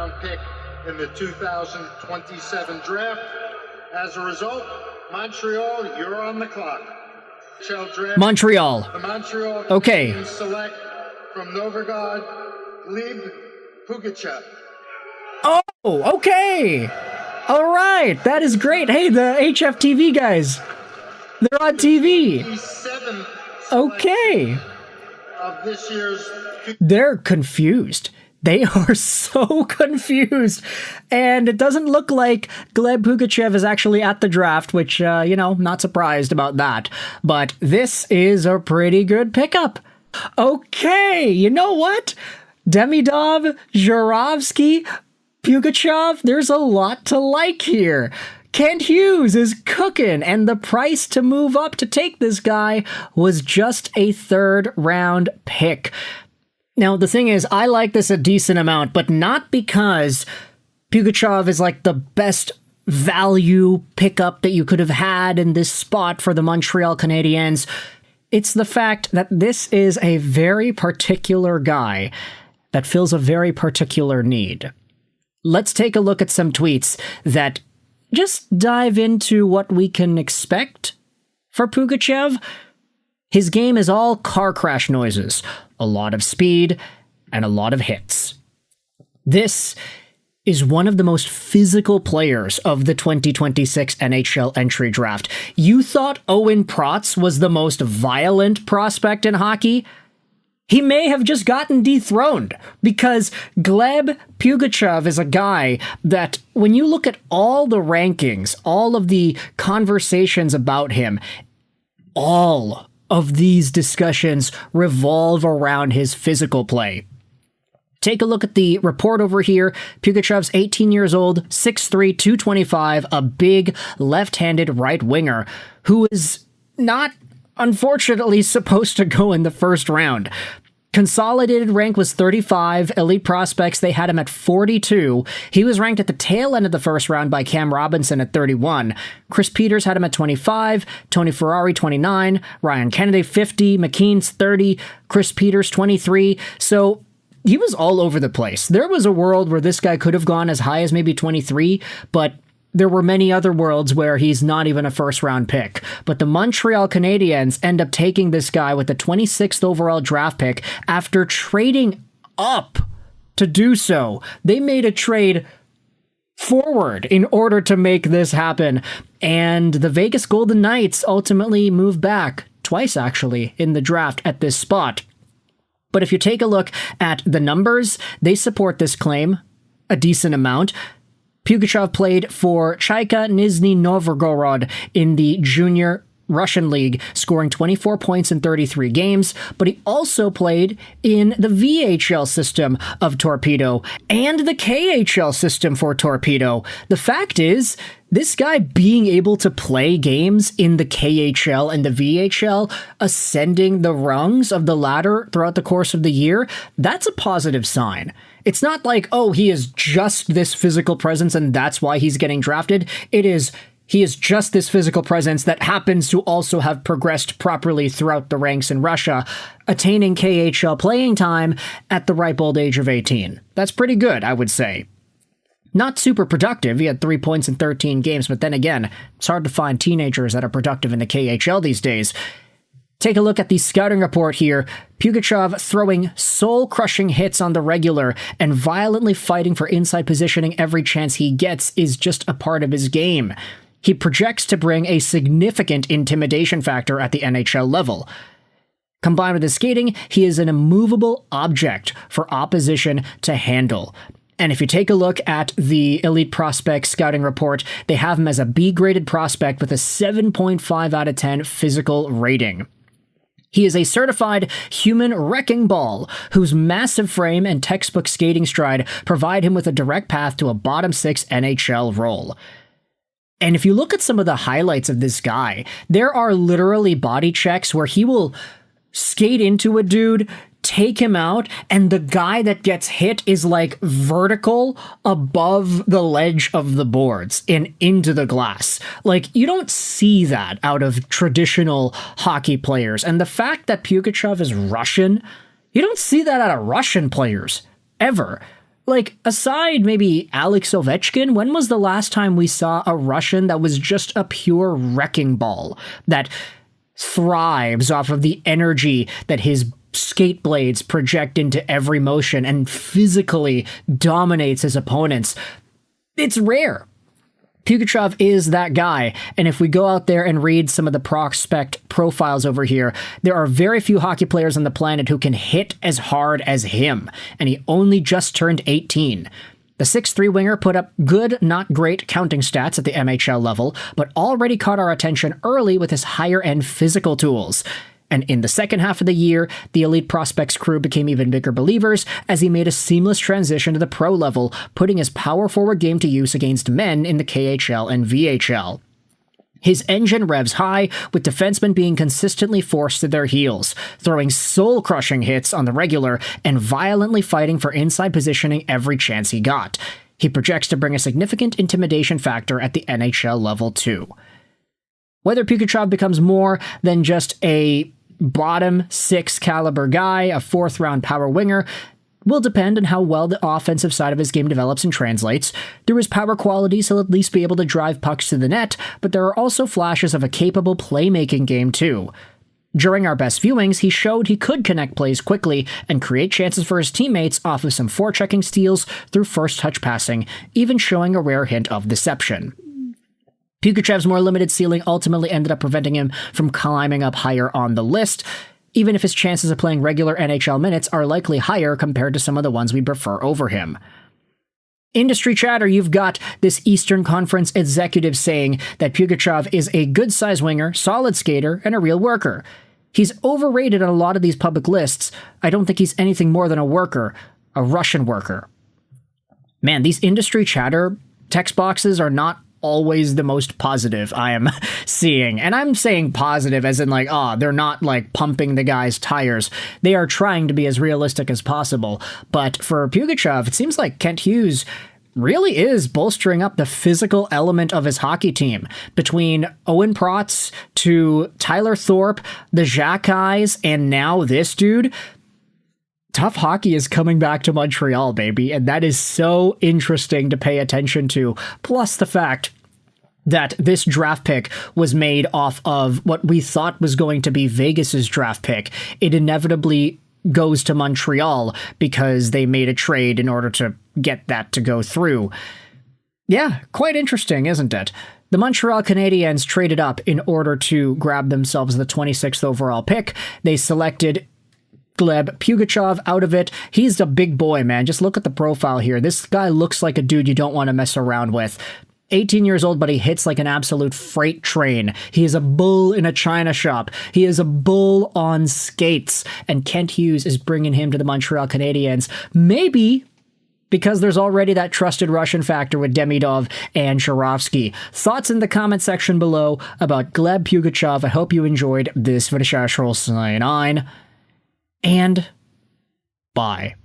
round pick in the 2027 draft. As a result, Montreal, you're on the clock. NHL Draft. Montreal. The Montreal Okay. Canadiens select from Novogorod, Gleb Pugachev. Oh, okay. All right. That is great. Hey, the HFTV guys. They're on TV. Okay. Of this year's. They're confused. They are so confused. And it doesn't look like Gleb Pugachev is actually at the draft, which, not surprised about that. But this is a pretty good pickup. Okay, you know what? Demidov, Zhuravsky, Pugachev, there's a lot to like here. Kent Hughes is cooking, and the price to move up to take this guy was just a third-round pick. Now, the thing is, I like this a decent amount, but not because Pugachev is like the best value pickup that you could have had in this spot for the Montreal Canadiens. It's the fact that this is a very particular guy that fills a very particular need. Let's take a look at some tweets that just dive into what we can expect for Pugachev. His game is all car crash noises, a lot of speed, and a lot of hits. This is one of the most physical players of the 2026 NHL Entry Draft. You thought Owen Protz was the most violent prospect in hockey? He may have just gotten dethroned, because Gleb Pugachev is a guy that, when you look at all the rankings, all of the conversations about him, all of these discussions revolve around his physical play. Take a look at the report over here. Pugachev's 18 years old, 6'3", 225, a big left-handed right winger who is not, unfortunately, supposed to go in the first round. Consolidated rank was 35. Elite prospects, they had him at 42. He was ranked at the tail end of the first round by Cam Robinson at 31. Chris Peters had him at 25. Tony Ferrari, 29. Ryan Kennedy, 50. McKean's 30. Chris Peters, 23. So he was all over the place. There was a world where this guy could have gone as high as maybe 23, but there were many other worlds where he's not even a first-round pick. But the Montreal Canadiens end up taking this guy with the 26th overall draft pick after trading up to do so. They made a trade forward in order to make this happen. And the Vegas Golden Knights ultimately moved back, twice actually, in the draft at this spot. But if you take a look at the numbers, they support this claim a decent amount. Pugachev played for Chaika Nizhny Novgorod in the junior Russian league, scoring 24 points in 33 games, but he also played in the VHL system of Torpedo and the KHL system for Torpedo. The fact is, this guy being able to play games in the KHL and the VHL, ascending the rungs of the ladder throughout the course of the year, that's a positive sign. It's not like, oh, he is just this physical presence and that's why he's getting drafted. He is just this physical presence that happens to also have progressed properly throughout the ranks in Russia, attaining KHL playing time at the ripe old age of 18. That's pretty good, I would say. Not super productive. He had 3 points in 13 games, but then again, it's hard to find teenagers that are productive in the KHL these days. Take a look at the scouting report here. Pugachev throwing soul-crushing hits on the regular and violently fighting for inside positioning every chance he gets is just a part of his game. He projects to bring a significant intimidation factor at the NHL level. Combined with his skating, he is an immovable object for opposition to handle. And if you take a look at the Elite Prospect scouting report, they have him as a B-graded prospect with a 7.5 out of 10 physical rating. He is a certified human wrecking ball whose massive frame and textbook skating stride provide him with a direct path to a bottom six NHL role. And if you look at some of the highlights of this guy, there are literally body checks where he will skate into a dude, take him out, and the guy that gets hit is like vertical above the ledge of the boards and into the glass. Like, you don't see that out of traditional hockey players. And the fact that Pugachev is Russian, you don't see that out of Russian players ever. Like, aside maybe Alex Ovechkin, when was the last time we saw a Russian that was just a pure wrecking ball that thrives off of the energy that his skate blades project into every motion and physically dominates his opponents? It's rare. Pugachev is that guy, and if we go out there and read some of the prospect profiles over here, there are very few hockey players on the planet who can hit as hard as him, and he only just turned 18. The 6'3 winger put up good, not great counting stats at the MHL level, but already caught our attention early with his higher-end physical tools. And in the second half of the year, the Elite Prospects crew became even bigger believers as he made a seamless transition to the pro level, putting his power forward game to use against men in the KHL and VHL. His engine revs high, with defensemen being consistently forced to their heels, throwing soul-crushing hits on the regular and violently fighting for inside positioning every chance he got. He projects to bring a significant intimidation factor at the NHL level too. Whether Pugachev becomes more than just a bottom six caliber guy, a fourth round power winger, will depend on how well the offensive side of his game develops and translates. Through his power qualities, he'll at least be able to drive pucks to the net, but there are also flashes of a capable playmaking game too. During our best viewings, he showed he could connect plays quickly and create chances for his teammates off of some forechecking steals through first touch passing, even showing a rare hint of deception. Pugachev's more limited ceiling ultimately ended up preventing him from climbing up higher on the list, even if his chances of playing regular NHL minutes are likely higher compared to some of the ones we prefer over him. Industry chatter, you've got this Eastern Conference executive saying that Pugachev is a good-sized winger, solid skater, and a real worker. He's overrated on a lot of these public lists. I don't think he's anything more than a worker, a Russian worker. Man, these industry chatter text boxes are not always the most positive I am seeing. And I'm saying positive as in like, they're not like pumping the guy's tires. They are trying to be as realistic as possible. But for Pugachev, it seems like Kent Hughes really is bolstering up the physical element of his hockey team. Between Owen Protz to Tyler Thorpe, the Jacques, and now this dude, tough hockey is coming back to Montreal, baby, and that is so interesting to pay attention to. Plus the fact that this draft pick was made off of what we thought was going to be Vegas's draft pick. It inevitably goes to Montreal because they made a trade in order to get that to go through. Yeah, quite interesting, isn't it? The Montreal Canadiens traded up in order to grab themselves the 26th overall pick. They selected Gleb Pugachev out of it. He's a big boy, man. Just look at the profile here. This guy looks like a dude you don't want to mess around with. 18 years old, but he hits like an absolute freight train. He is a bull in a china shop. He is a bull on skates. And Kent Hughes is bringing him to the Montreal Canadiens. Maybe because there's already that trusted Russian factor with Demidov and Sharovsky. Thoughts in the comment section below about Gleb Pugachev. I hope you enjoyed this video. And bye.